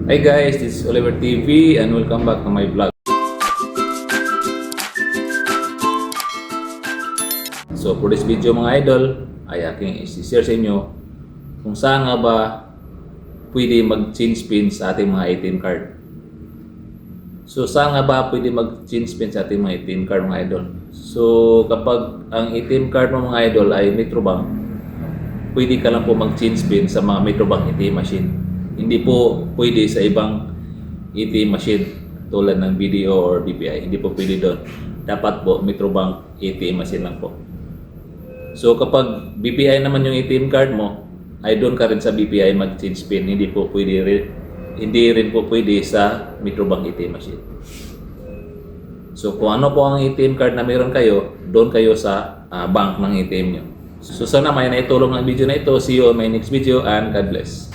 Hi guys, this is Olivertv and welcome back to my vlog. So for this video mga idol, ay aking i-share sa inyo kung saan nga ba pwede mag-change pin sa ating mga ATM card. So saan nga ba pwede mag-change pin sa ating mga ATM card mga idol? So kapag ang ATM card mo mga idol ay metrobank, pwede ka lang po mag-change pin sa mga metrobank ATM machine. Hindi po pwede sa ibang ATM machine tulad ng BDO or BPI. Hindi po pwede doon. Dapat po metrobank ATM machine lang po. So kapag BPI naman yung ATM card mo, ay doon ka rin sa BPI mag-change pin. Hindi rin po pwede sa metrobank ATM machine. So kung ano po ang ATM card na meron kayo, doon kayo sa bank ng ATM nyo. So sana may naitulong ng video na ito. See you on my next video and God bless.